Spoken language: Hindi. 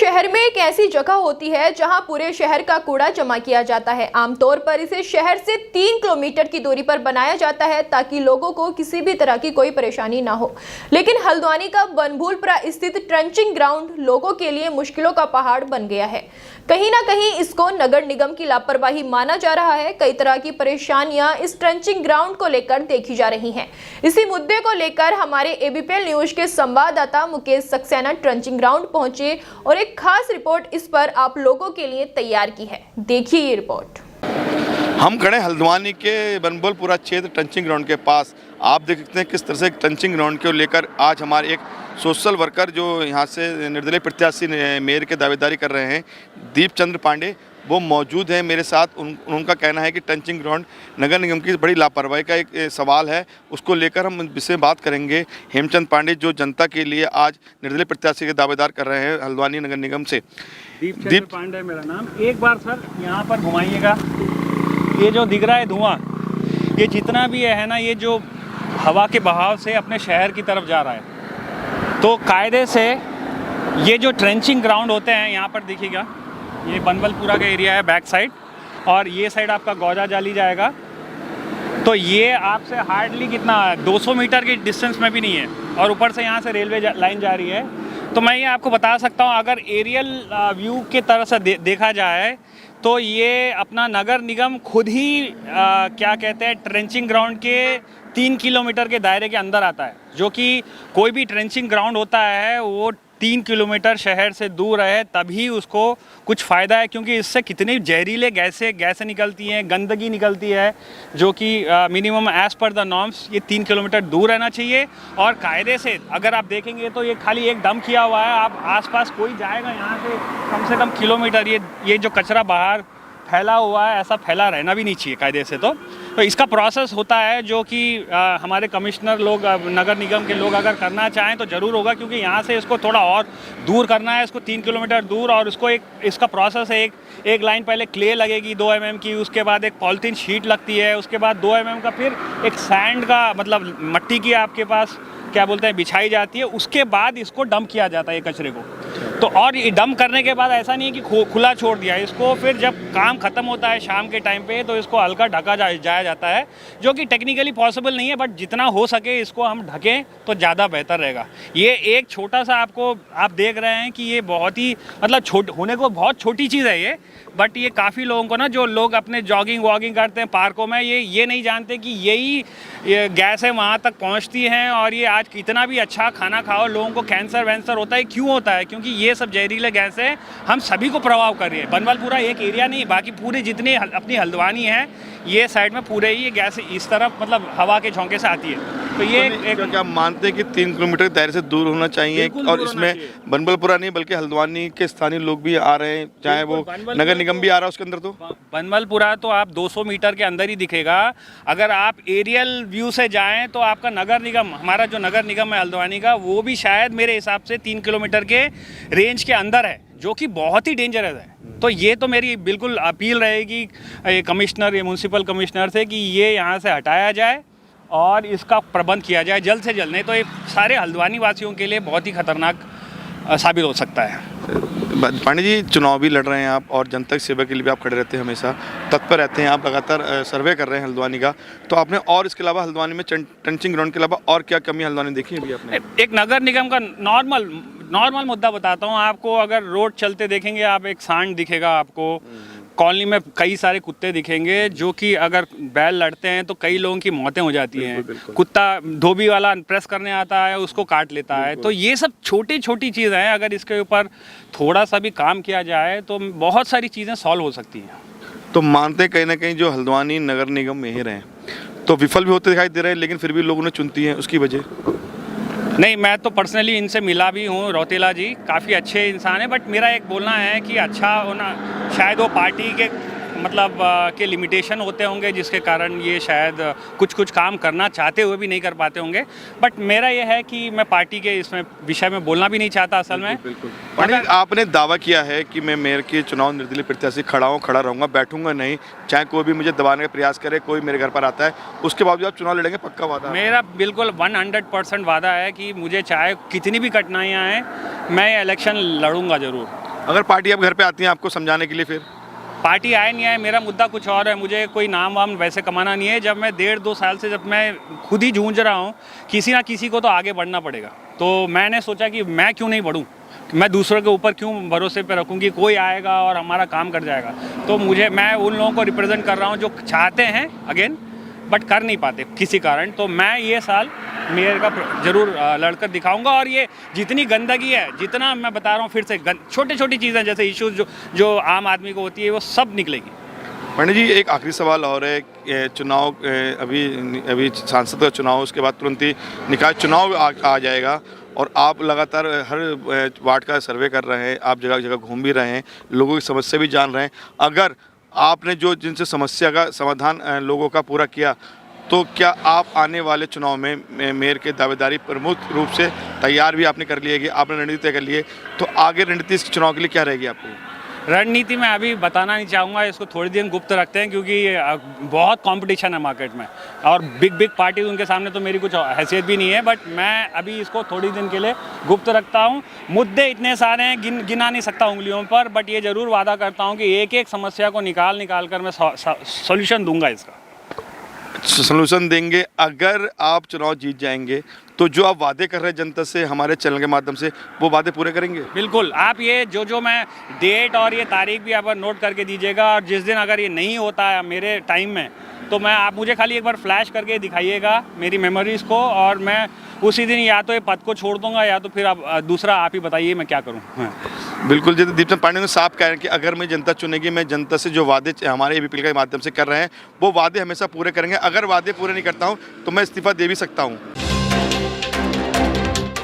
शहर में एक ऐसी जगह होती है जहां पूरे शहर का कूड़ा जमा किया जाता है। आमतौर पर इसे शहर से 3 किलोमीटर की दूरी पर बनाया जाता है ताकि लोगों को किसी भी तरह की कोई परेशानी ना हो। लेकिन हल्द्वानी का बनभूलपुरा स्थित ट्रंचिंग ग्राउंड लोगों के लिए मुश्किलों का पहाड़ बन गया है। कहीं ना कहीं इसको नगर निगम की लापरवाही माना जा रहा है। कई तरह की परेशानियां इस ट्रंचिंग ग्राउंड को लेकर देखी जा रही हैं। इसी मुद्दे को लेकर हमारे एबीपी न्यूज के संवाददाता मुकेश सक्सेना ट्रंचिंग ग्राउंड पहुंचे और एक खास रिपोर्ट इस पर आप लोगों के लिए तैयार की है। देखिए ये रिपोर्ट। हम खड़े हल्द्वानी के बनभूलपुरा क्षेत्र ट्रंचिंग ग्राउंड के पास। आप देख सकते हैं किस तरह से ट्रंचिंग ग्राउंड को लेकर आज हमारे एक सोशल वर्कर जो यहाँ से निर्दलीय प्रत्याशी मेयर के दावेदारी कर रहे हैं, दीप चंद्र पांडे, वो मौजूद है मेरे साथ। उनका कहना है कि ट्रंचिंग ग्राउंड नगर निगम की बड़ी लापरवाही का एक सवाल है। उसको लेकर हम इससे बात करेंगे। हेमचंद पांडे जो जनता के लिए आज निर्दलीय प्रत्याशी के दावेदार कर रहे हैं हल्द्वानी नगर निगम से। दीप पांडे मेरा नाम। एक बार सर यहाँ पर घुमाइएगा। ये जो दिख रहा है धुआं, ये जितना भी है ना, ये जो हवा के बहाव से अपने शहर की तरफ जा रहा है। तो कायदे से ये जो ट्रेंचिंग ग्राउंड होते हैं, यहाँ पर देखिएगा, ये बनभूलपुरा का एरिया है बैक साइड, और ये साइड आपका गौजा जाली जाएगा। तो ये आपसे हार्डली कितना 200 मीटर की डिस्टेंस में भी नहीं है, और ऊपर से यहाँ से रेलवे लाइन जा रही है। तो मैं ये आपको बता सकता हूँ, अगर एरियल व्यू के तरह से देखा जाए तो ये अपना नगर निगम खुद ही क्या कहते हैं, ट्रेंचिंग ग्राउंड के 3 किलोमीटर के दायरे के अंदर आता है। जो कि कोई भी ट्रेंचिंग ग्राउंड होता है वो 3 किलोमीटर शहर से दूर है, तभी उसको कुछ फ़ायदा है, क्योंकि इससे कितनी जहरीले गैसें निकलती हैं, गंदगी निकलती है, जो कि minimum as per the norms ये 3 किलोमीटर दूर रहना चाहिए। और कायदे से अगर आप देखेंगे तो ये खाली एक डंप किया हुआ है। आप आसपास कोई जाएगा यहाँ से कम किलोमीटर, ये जो कचरा बाहर फैला हुआ है, ऐसा फैला रहना भी नहीं चाहिए कायदे से। तो इसका प्रोसेस होता है, जो कि हमारे कमिश्नर लोग, नगर निगम के लोग अगर करना चाहें तो ज़रूर होगा, क्योंकि यहाँ से इसको थोड़ा और दूर करना है, इसको 3 किलोमीटर दूर। और उसको इसका प्रोसेस है, एक लाइन पहले क्ले लगेगी 2 mm की, उसके बाद एक पॉलीथीन शीट लगती है, उसके बाद 2 mm का फिर एक सैंड का, मतलब मट्टी की आपके पास क्या बोलते हैं, बिछाई जाती है। उसके बाद इसको डंप किया जाता है ये कचरे को। तो और ये डंप करने के बाद ऐसा नहीं है कि खुला छोड़ दिया इसको, फिर जब काम ख़त्म होता है शाम के टाइम पे तो इसको हल्का ढका जाया जाता है, जो कि टेक्निकली पॉसिबल नहीं है, बट जितना हो सके इसको हम ढकें तो ज़्यादा बेहतर रहेगा। ये एक छोटा सा आपको आप देख रहे हैं कि ये बहुत ही मतलब होने को बहुत छोटी चीज़ है ये, बट ये काफ़ी लोगों को ना, जो लोग अपने जॉगिंग वॉगिंग करते हैं पार्कों में, ये नहीं जानते कि यही गैसें वहाँ तक पहुँचती हैं। और ये आज कितना भी अच्छा खाना खाओ, लोगों को कैंसर वैंसर होता है। क्यों होता है? क्योंकि ये सब जहरीले गैसें हम सभी को प्रभाव कर रही है। बनभूलपुरा एक एरिया नहीं, बाकी पूरे जितने अपनी हल्द्वानी है, ये साइड में पूरे ही ये गैस इस तरफ मतलब हवा के झोंके से आती है। तो ये क्या मानते हैं कि 3 किलोमीटर के दायरे से दूर होना चाहिए? और इसमें बनभूलपुरा नहीं बल्कि हल्द्वानी के स्थानीय लोग भी आ रहे हैं, चाहे वो नगर निगम भी आ रहा है उसके अंदर। तो बनभूलपुरा तो आप 200 मीटर के अंदर ही दिखेगा। अगर आप एरियल व्यू से जाएं तो आपका नगर निगम, हमारा जो नगर निगम है हल्द्वानी का, वो भी शायद मेरे हिसाब से 3 किलोमीटर के रेंज के अंदर है, जो कि बहुत ही डेंजरस है। तो ये तो मेरी बिल्कुल अपील रहेगी कमिश्नर, ये म्यूनसिपल कमिश्नर से, कि ये यहाँ से हटाया जाए और इसका प्रबंध किया जाए जल्द से जल्द, नहीं तो ये सारे हल्द्वानी वासियों के लिए बहुत ही खतरनाक साबित हो सकता है। पांडे जी, चुनाव भी लड़ रहे हैं आप, और जनता की सेवा के लिए भी आप खड़े रहते हैं, हमेशा तत्पर रहते हैं, आप लगातार सर्वे कर रहे हैं हल्द्वानी का। तो आपने और इसके अलावा हल्द्वानी में ट्रंचिंग ग्राउंड के अलावा और क्या कमी हल्द्वानी देखी है अभी आपने? एक नगर निगम का नॉर्मल मुद्दा बताता हूँ आपको। अगर रोड चलते देखेंगे आप, एक सांड दिखेगा आपको, कॉलोनी में कई सारे कुत्ते दिखेंगे, जो कि अगर बैल लड़ते हैं तो कई लोगों की मौतें हो जाती हैं। कुत्ता धोबी वाला प्रेस करने आता है, उसको काट लेता है। तो ये सब छोटी चीज़ें हैं, अगर इसके ऊपर थोड़ा सा भी काम किया जाए तो बहुत सारी चीज़ें सॉल्व हो सकती हैं। तो मानते कहीं ना कहीं जो हल्द्वानी नगर निगम में ही रहे तो विफल भी होते दिखाई दे रहे हैं, लेकिन फिर भी लोग उन्हें चुनती हैं, उसकी वजह? नहीं, मैं तो पर्सनली इनसे मिला भी हूँ। रौतेला जी काफ़ी अच्छे इंसान है, बट मेरा एक बोलना है कि अच्छा होना, शायद वो पार्टी के मतलब के लिमिटेशन होते होंगे, जिसके कारण ये शायद कुछ काम करना चाहते हुए भी नहीं कर पाते होंगे। बट मेरा ये है कि मैं पार्टी के इसमें विषय में बोलना भी नहीं चाहता असल में। बिल्कुल। आपने दावा किया है कि मैं मेयर के चुनाव निर्दलीय प्रत्याशी खड़ा रहूँगा, बैठूंगा नहीं, चाहे कोई भी मुझे दबाने का प्रयास करे, कोई मेरे घर पर आता है, उसके बावजूद आप चुनाव लड़ेंगे? पक्का वादा? मेरा बिल्कुल 100% वादा है कि मुझे चाहे कितनी भी कठिनाइयाँ आएँ, मैं इलेक्शन लड़ूंगा ज़रूर। अगर पार्टी अब घर पे आती है आपको समझाने के लिए, फिर पार्टी आए नहीं आए, मेरा मुद्दा कुछ और है। मुझे कोई नाम वाम वैसे कमाना नहीं है। जब मैं 1.5-2 साल से जब मैं खुद ही जूझ रहा हूँ, किसी ना किसी को तो आगे बढ़ना पड़ेगा। तो मैंने सोचा कि मैं क्यों नहीं बढ़ूँ, मैं दूसरों के ऊपर क्यों भरोसे पे रखूँ कि कोई आएगा और हमारा काम कर जाएगा। तो मैं उन लोगों को रिप्रेजेंट कर रहा हूँ जो चाहते हैं अगेन, बट कर नहीं पाते किसी कारण। तो मैं ये साल मेयर का जरूर लड़कर दिखाऊंगा। और ये जितनी गंदगी है, जितना मैं बता रहा हूँ फिर से, छोटी छोटी चीज़ें जैसे इश्यूज जो आम आदमी को होती है, वो सब निकलेगी। पंडित जी, एक आखिरी सवाल और है। चुनाव अभी सांसद का चुनाव, उसके बाद तुरंत ही निकाय चुनाव आ जाएगा और आप लगातार हर वार्ड का सर्वे कर रहे हैं, आप जगह जगह घूम भी रहे हैं, लोगों की समस्या भी जान रहे हैं। अगर आपने जो जिनसे समस्या का समाधान लोगों का पूरा किया, तो क्या आप आने वाले चुनाव में मेयर के दावेदारी प्रमुख रूप से तैयार भी आपने कर ली है कि आपने रणनीति तय कर ली है, तो आगे रणनीति इस चुनाव के लिए क्या रहेगी आपकी? रणनीति मैं अभी बताना नहीं चाहूँगा, इसको थोड़ी दिन गुप्त रखते हैं, क्योंकि बहुत कंपटीशन है मार्केट में और बिग पार्टीज, उनके सामने तो मेरी कुछ हैसियत भी नहीं है। बट मैं अभी इसको थोड़ी दिन के लिए गुप्त रखता हूँ। मुद्दे इतने सारे हैं, गिना नहीं सकता उंगलियों पर, बट ये ज़रूर वादा करता हूँ कि एक एक समस्या को निकाल कर मैं सॉल्यूशन दूंगा, इसका सॉल्यूशन देंगे। अगर आप चुनाव जीत जाएंगे तो जो आप वादे कर रहे हैं जनता से हमारे चैनल के माध्यम से, वो वादे पूरे करेंगे? बिल्कुल। आप ये जो मैं डेट और ये तारीख भी आप नोट करके दीजिएगा, और जिस दिन अगर ये नहीं होता है मेरे टाइम में, तो आप मुझे खाली एक बार फ्लैश करके दिखाइएगा मेरी मेमोरीज़ को, और मैं उसी दिन या तो ये पद को छोड़ दूंगा, या तो फिर आप दूसरा आप ही बताइए मैं क्या करूँ। बिल्कुल, जैसे दीपचंद पांडे ने साफ कहा है कि अगर मैं जनता चुनेगी, मैं जनता से जो वादे हमारे एबीपी के माध्यम से कर रहे हैं, वो वादे हमेशा पूरे करेंगे। अगर वादे पूरे नहीं करता हूँ तो मैं इस्तीफा दे भी सकता हूँ।